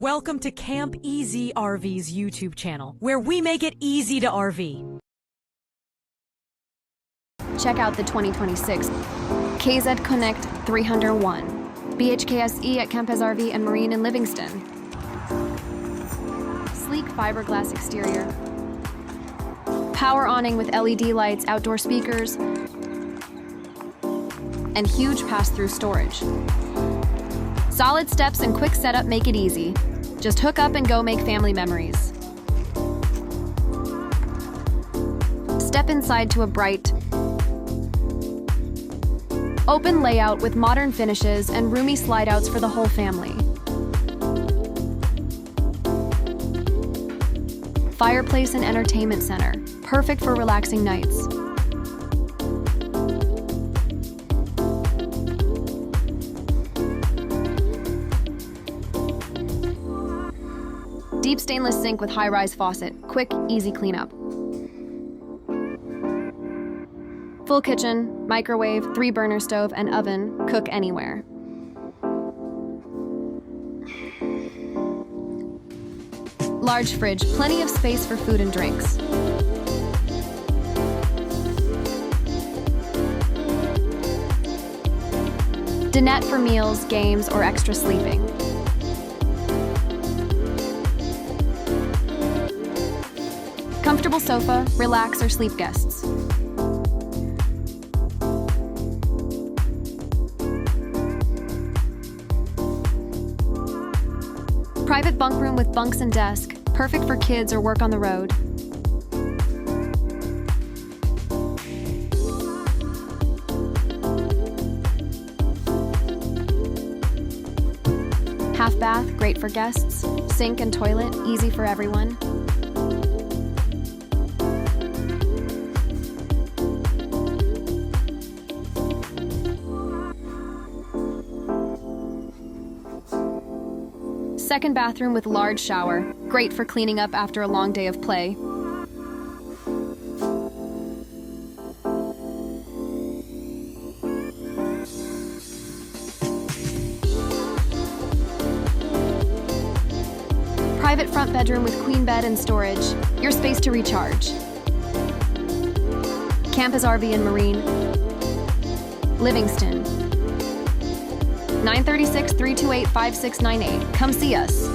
Welcome to Camp Easy RV's YouTube channel, where we make it easy to RV. Check out the 2026 KZ Connect 301 BHKSE at Campes RV and Marine in Livingston. Sleek fiberglass exterior, power awning with LED lights, outdoor speakers, and huge pass-through storage. Solid steps and quick setup make it easy. Just hook up and go make family memories. Step inside to a bright, open layout with modern finishes and roomy slide-outs for the whole family. Fireplace and entertainment center, perfect for relaxing nights. Deep stainless sink with high-rise faucet, quick, easy cleanup. Full kitchen, microwave, 3-burner stove, and oven, cook anywhere. Large fridge, plenty of space for food and drinks. Dinette for meals, games, or extra sleeping. Comfortable sofa, relax or sleep guests. Private bunk room with bunks and desk, perfect for kids or work on the road. Half bath, great for guests. Sink and toilet, easy for everyone. Second bathroom with large shower, great for cleaning up after a long day of play. Private front bedroom with queen bed and storage, your space to recharge. Campes RV and Marine, Livingston. 936-328-5698. Come see us.